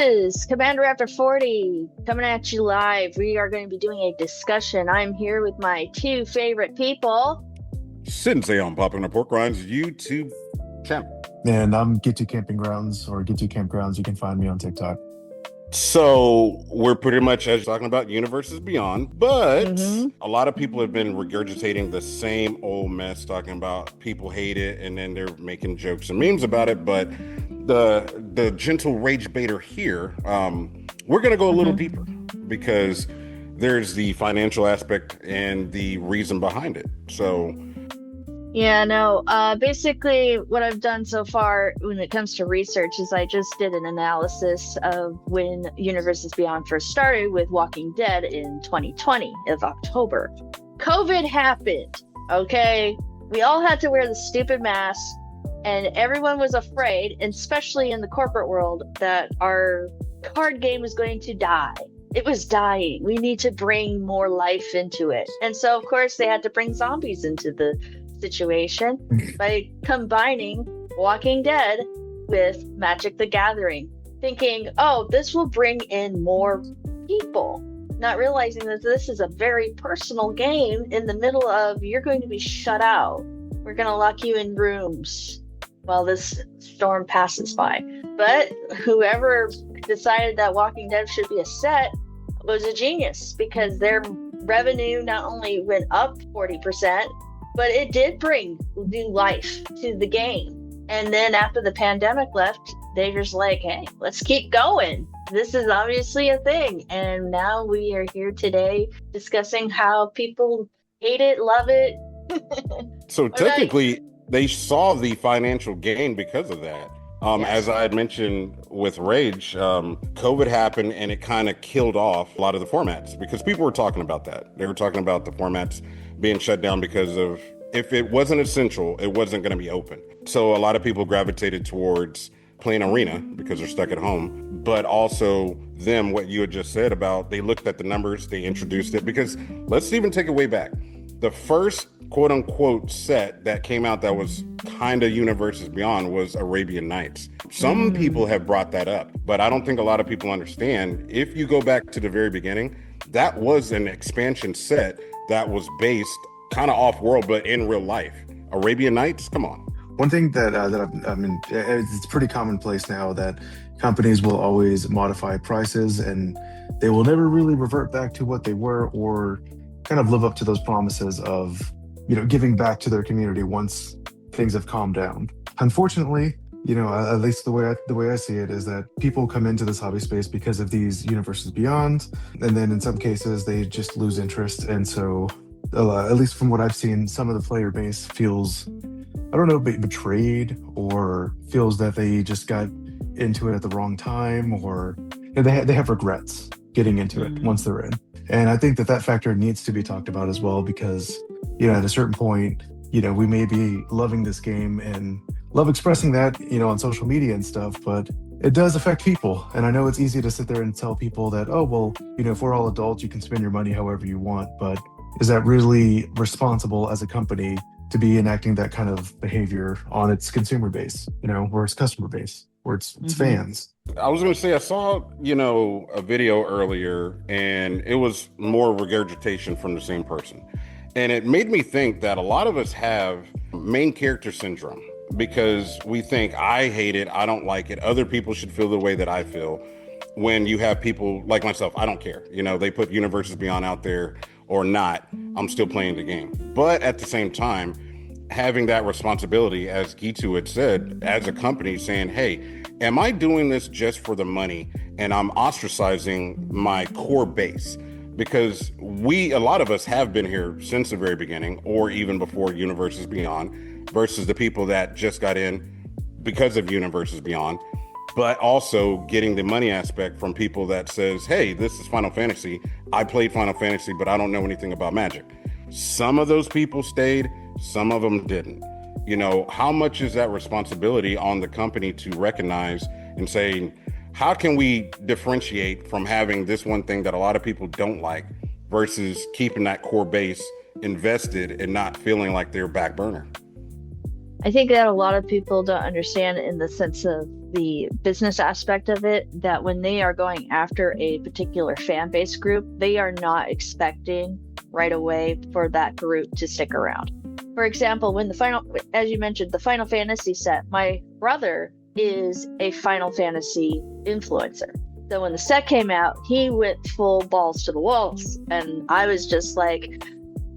is Commander After 40 coming at you live. We are going to be doing a discussion. I'm here with my two favorite people. Sensei on Popping the Pork Rinds YouTube channel. And I'm Get to Camping Grounds or Get to Campgrounds. You can find me on TikTok. So we're pretty much as talking about Universes Beyond, but a lot of people have been regurgitating the same old mess, talking about people hate it, and then they're making jokes and memes about it. But the gentle rage baiter here, we're going to go a little deeper because there's the financial aspect and the reason behind it. So basically what I've done so far when it comes to research is I just did an analysis of when Universes Beyond first started with Walking Dead in 2020 of October. COVID happened, okay? We all had to wear the stupid mask and everyone was afraid, and especially in the corporate world, that our card game was going to die. It was dying. We need to bring more life into it. And so, of course, they had to bring zombies into the situation by combining Walking Dead with Magic the Gathering, thinking, oh, this will bring in more people, not realizing that this is a very personal game in the middle of you're going to be shut out. We're going to lock you in rooms while this storm passes by. But whoever decided that Walking Dead should be a set was a genius, because their revenue not only went up 40%, but it did bring new life to the game. And then after the pandemic left, they just like, hey, let's keep going. This is obviously a thing. And now we are here today discussing how people hate it, love it. So technically, they saw the financial gain because of that. Yes. As I had mentioned with Rage, COVID happened and it kind of killed off a lot of the formats because people were talking about that. They were talking about the formats being shut down because of if it wasn't essential, it wasn't going to be open. So a lot of people gravitated towards playing Arena because they're stuck at home, but also them, what you had just said about they looked at the numbers, they introduced it, because let's even take it way back. The first quote unquote set that came out that was kind of Universes Beyond was Arabian Nights. Some people have brought that up, but I don't think a lot of people understand. If you go back to the very beginning, that was an expansion set that was based kind of off world, but in real life. Arabian Nights, come on. One thing that it's pretty commonplace now that companies will always modify prices and they will never really revert back to what they were or kind of live up to those promises of, giving back to their community once things have calmed down. Unfortunately, at least the way I see it is that people come into this hobby space because of these Universes Beyond, and then in some cases they just lose interest. And so, at least from what I've seen, some of the player base feels, I don't know, betrayed, or feels that they just got into it at the wrong time, or they have regrets getting into it once they're in. And I think that factor needs to be talked about as well, because, at a certain point, we may be loving this game and love expressing that, on social media and stuff, but it does affect people. And I know it's easy to sit there and tell people that, oh, well, if we're all adults, you can spend your money however you want. But is that really responsible as a company to be enacting that kind of behavior on its consumer base, or its customer base, or its fans? I was going to say, I saw, a video earlier, and it was more regurgitation from the same person. And it made me think that a lot of us have main character syndrome, because we think, I hate it, I don't like it, other people should feel the way that I feel. When you have people like myself, I don't care. They put Universes Beyond out there or not, I'm still playing the game. But at the same time, having that responsibility, as Gitu had said, as a company saying, hey, am I doing this just for the money and I'm ostracizing my core base? Because a lot of us have been here since the very beginning, or even before Universes Beyond, versus the people that just got in because of Universes Beyond, but also getting the money aspect from people that says, hey, this is Final Fantasy. I played Final Fantasy, but I don't know anything about Magic. Some of those people stayed, some of them didn't. How much is that responsibility on the company to recognize and say, how can we differentiate from having this one thing that a lot of people don't like versus keeping that core base invested and not feeling like they're back burner? I think that a lot of people don't understand in the sense of the business aspect of it, that when they are going after a particular fan base group, they are not expecting right away for that group to stick around. For example, when as you mentioned, the Final Fantasy set, my brother is a Final Fantasy influencer. So when the set came out, he went full balls to the walls. And I was just like,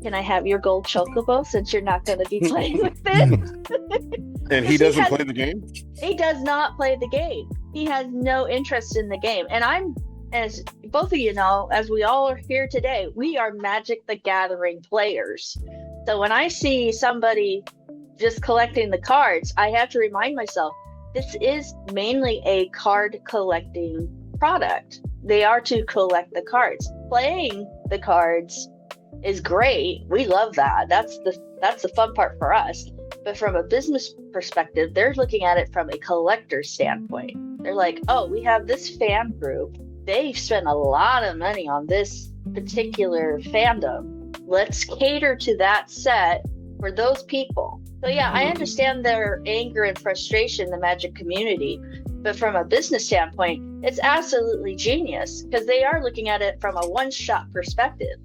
can I have your gold chocobo since you're not going to be playing with it? And he doesn't play the game? He does not play the game. He has no interest in the game. And I'm, as both of you know, as we all are here today, we are Magic the Gathering players. So when I see somebody just collecting the cards, I have to remind myself, this is mainly a card collecting product. They are to collect the cards. Playing the cards is great. We love that. That's the fun part for us. But from a business perspective, they're looking at it from a collector standpoint. They're like, oh, we have this fan group. They've spent a lot of money on this particular fandom. Let's cater to that set for those people. So yeah, I understand their anger and frustration, the Magic community. But from a business standpoint, it's absolutely genius because they are looking at it from a one-shot perspective.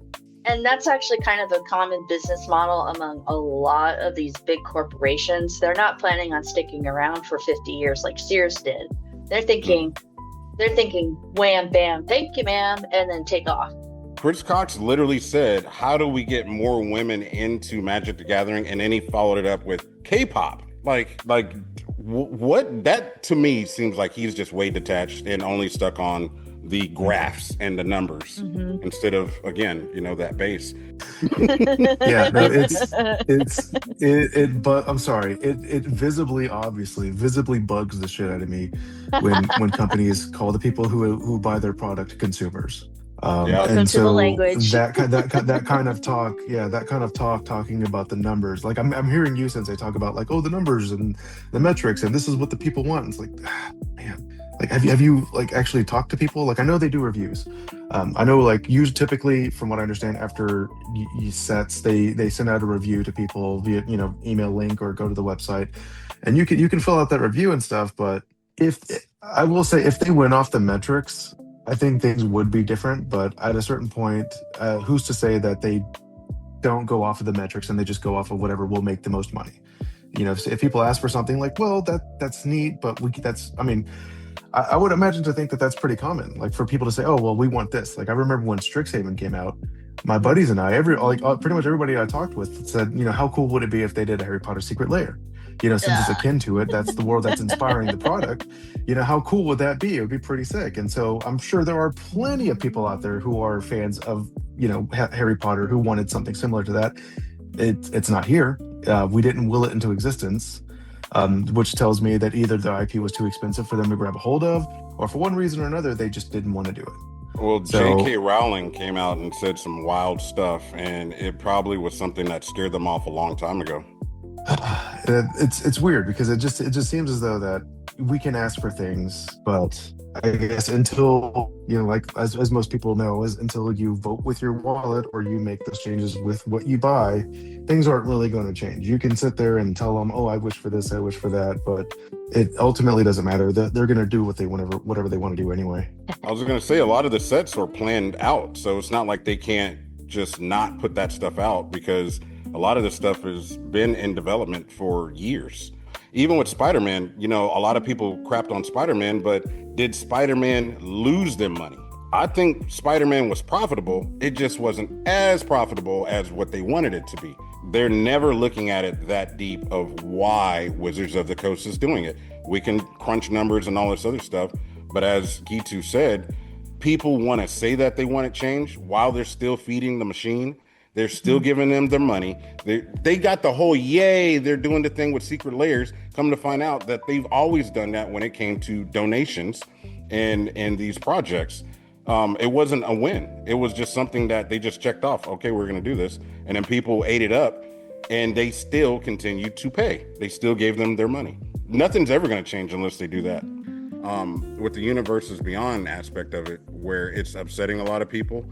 And that's actually kind of a common business model among a lot of these big corporations. They're not planning on sticking around for 50 years like Sears did. They're thinking, wham, bam, thank you, ma'am, and then take off. Chris Cox literally said, how do we get more women into Magic the Gathering? And then he followed it up with K-pop. What? That to me seems like he's just way detached and only stuck on the graphs and the numbers instead of, again, that base. Yeah, no, but I'm sorry, it visibly bugs the shit out of me when companies call the people who buy their product consumers. And so that kind of talk, talking about the numbers, like I'm hearing you since I talk about like, oh, the numbers and the metrics and this is what the people want. It's like, man. Like, have you like actually talked to people? Like, I know they do reviews. I know, like, you typically, from what I understand, after sets, they send out a review to people via email link or go to the website, and you can fill out that review and stuff. But if they went off the metrics, I think things would be different. But at a certain point, who's to say that they don't go off of the metrics and they just go off of whatever will make the most money? If people ask for something like, well, that's neat, but I would imagine to think that that's pretty common, like for people to say, oh, well, we want this. Like I remember when Strixhaven came out, my buddies and I, pretty much everybody I talked with said, how cool would it be if they did a Harry Potter Secret Lair? Since it's akin to it, that's the world that's inspiring the product. How cool would that be? It would be pretty sick. And so I'm sure there are plenty of people out there who are fans of, Harry Potter who wanted something similar to that. It's not here. We didn't will it into existence. Which tells me that either the IP was too expensive for them to grab a hold of, or for one reason or another, they just didn't want to do it. Well, J.K. Rowling came out and said some wild stuff, and it probably was something that scared them off a long time ago. It's weird because it just seems as though that we can ask for things, but I guess until like as most people know, is until you vote with your wallet or you make those changes with what you buy, things aren't really going to change. You can sit there and tell them, oh, I wish for this, I wish for that, but it ultimately doesn't matter. They're going to do whatever they want to do anyway. I was going to say a lot of the sets are planned out, so it's not like they can't just not put that stuff out because a lot of this stuff has been in development for years. Even with Spider-Man, a lot of people crapped on Spider-Man, but did Spider-Man lose them money? I think Spider-Man was profitable. It just wasn't as profitable as what they wanted it to be. They're never looking at it that deep of why Wizards of the Coast is doing it. We can crunch numbers and all this other stuff, but as Gitu said, people want to say that they want it changed while they're still feeding the machine. They're still giving them their money. They got the whole yay, they're doing the thing with Secret Lairs. Come to find out that they've always done that when it came to donations and these projects. It wasn't a win. It was just something that they just checked off. Okay, we're going to do this. And then people ate it up and they still continued to pay. They still gave them their money. Nothing's ever going to change unless they do that. With the Universes Beyond aspect of it, where it's upsetting a lot of people,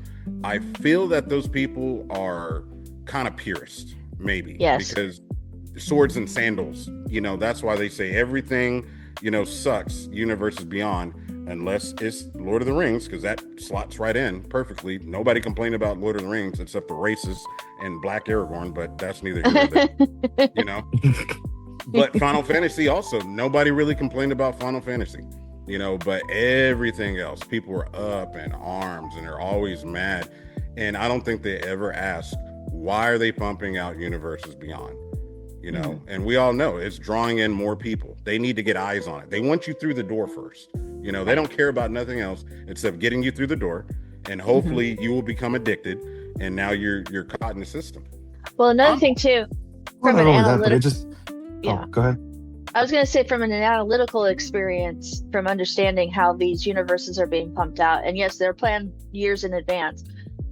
I feel that those people are kind of purists, maybe. Yes. Because swords and sandals. You know, that's why they say everything, you know, sucks Universes Beyond, unless it's Lord of the Rings, because that slots right in perfectly. Nobody complained about Lord of the Rings except the racists and Black Aragorn, but that's neither here nor there, you know. But Final Fantasy also, nobody really complained about Final Fantasy, you know, but everything else, people were up in arms and they're always mad. And I don't think they ever asked, why are they pumping out Universes Beyond? You know, and we all know it's drawing in more people. They need to get eyes on it. They want you through the door first. You know, they don't care about nothing else except getting you through the door, and hopefully you will become addicted. And now you're caught in the system. Well, another thing too, from an analytical, go ahead. I was going to say, from an analytical experience, from understanding how these universes are being pumped out, and yes, they're planned years in advance.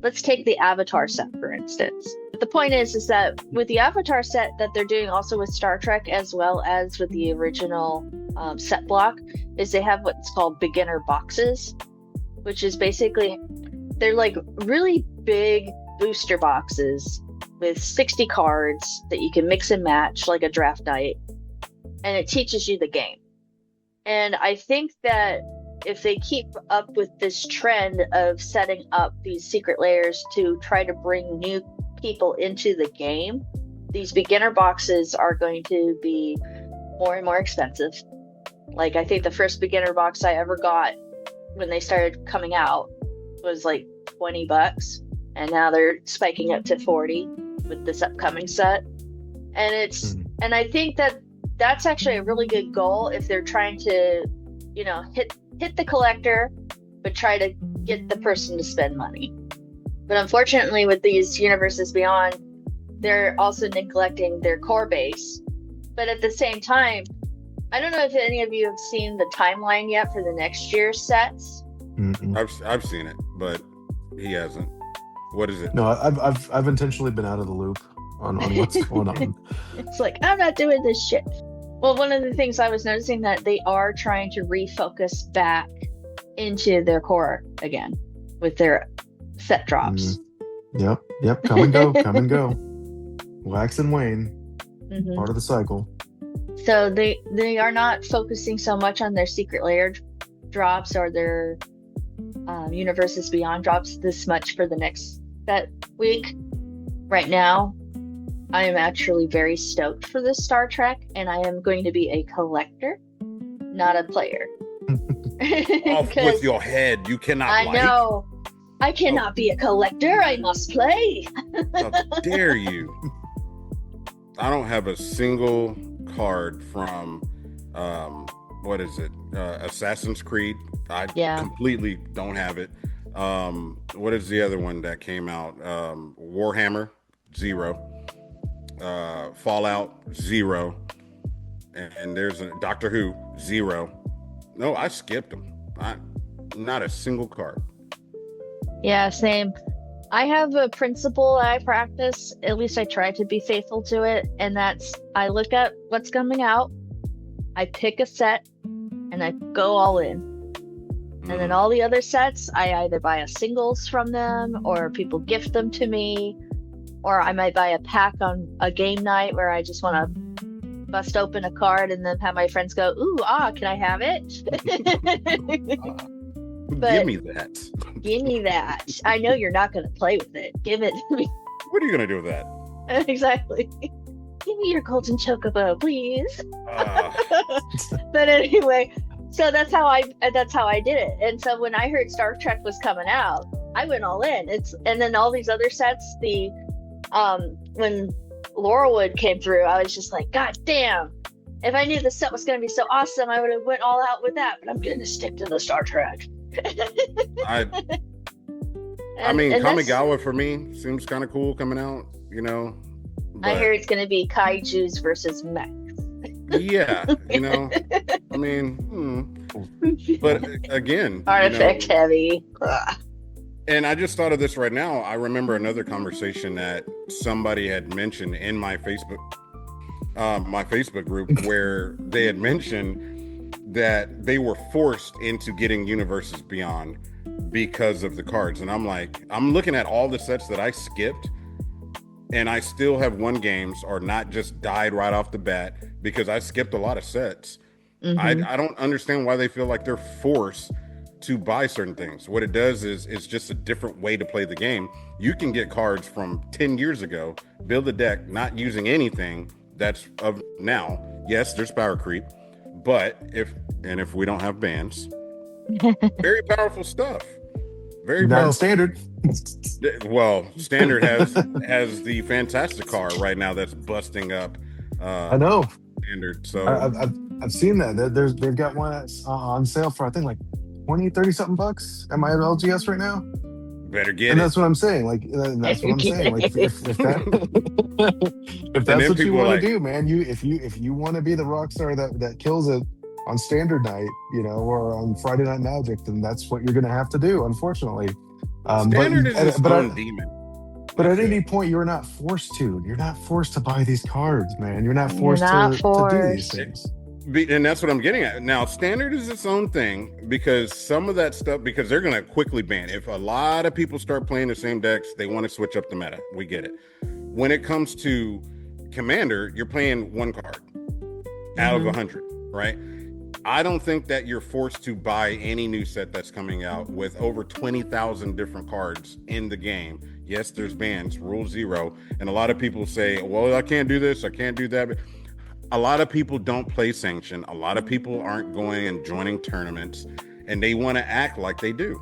Let's take the Avatar set, for instance. The point is that with the Avatar set that they're doing also with Star Trek, as well as with the original set block, is they have what's called beginner boxes, which is basically, they're like really big booster boxes with 60 cards that you can mix and match like a draft night, and it teaches you the game. And I think that if they keep up with this trend of setting up these secret layers to try to bring new people into the game, these beginner boxes are going to be more and more expensive. Like, I think the first beginner box I ever got when they started coming out was like $20, and now they're spiking up to 40 with this upcoming set. And it's and I think that that's actually a really good goal if they're trying to, you know, hit the collector, but try to get the person to spend money. But unfortunately, with these Universes Beyond, they're also neglecting their core base. But at the same time, I don't know if any of you have seen the timeline yet for the next year's sets. I've seen it, but he hasn't. What is it? No, I've intentionally been out of the loop on what's going on. It's like, I'm not doing this shit. Well, one of the things I was noticing that they are trying to refocus back into their core again with their set drops. Yep. Come and go. Wax and wane. Part of the cycle. So they are not focusing so much on their secret layer drops or their Universes Beyond drops this much for the next set week. Right now, I am actually very stoked for this Star Trek, and I am going to be a collector, not a player. Off with your head. You cannot. I know. I cannot be a collector. I must play. How dare you? I don't have a single card from what is it? Assassin's Creed. I completely don't have it. What is the other one that came out? Warhammer, 0. Fallout, 0. And there's a Doctor Who, 0. No, I skipped them. Not a single card. Yeah, same. I have a principle I practice, at least I try to be faithful to it, and that's I look at what's coming out, I pick a set, and I go all in. And then all the other sets, I either buy a singles from them, or people gift them to me, or I might buy a pack on a game night where I just want to bust open a card and then have my friends go, ooh, can I have it? But give me that. Give me that. I know you're not going to play with it. Give it to me. What are you going to do with that? Exactly. Give me your golden chocobo, please. But anyway, so that's how I did it. And so when I heard Star Trek was coming out, I went all in. And then all these other sets, when Laurelwood came through, I was just like, God damn. If I knew the set was going to be so awesome, I would have went all out with that. But I'm going to stick to the Star Trek. I mean, Kamigawa for me seems kind of cool coming out, you know. I hear it's going to be kaijus versus mechs. Yeah, you know. I mean, but again, artifact heavy. And I just thought of this right now. I remember another conversation that somebody had mentioned in my Facebook group where they had mentioned that they were forced into getting Universes Beyond because of the cards. And I'm like, I'm looking at all the sets that I skipped, and I still have won games or not just died right off the bat because I skipped a lot of sets. Mm-hmm. I don't understand why they feel like they're forced to buy certain things. What it does is it's just a different way to play the game. You can get cards from 10 years ago, build a deck not using anything that's of now. Yes, there's power creep, but if we don't have bans, very powerful stuff. Very Not in powerful. standard. Well, standard has the fantastic car right now that's busting up. I know. Standard. So I've seen that. They've got one on sale for I think like 20, 30 something bucks at my LGS right now. better get And it. that's what I'm saying. Like that's what I'm saying. Like if that's what you want to do, man, if you want to be the rock star that kills it on standard night, or on Friday Night Magic, then that's what you're going to have to do, unfortunately. Standard is its own demon. But at any point, you're not forced to. You're not forced to buy these cards, man. You're not forced to do these things. And that's what I'm getting at. Now, standard is its own thing because some of that stuff, because they're going to quickly ban. If a lot of people start playing the same decks, they want to switch up the meta. We get it. When it comes to Commander, you're playing one card out of 100, right? I don't think that you're forced to buy any new set that's coming out with over 20,000 different cards in the game. Yes, there's bans, rule 0. And a lot of people say, well, I can't do this, I can't do that. But a lot of people don't play Sanction. A lot of people aren't going and joining tournaments, and they want to act like they do.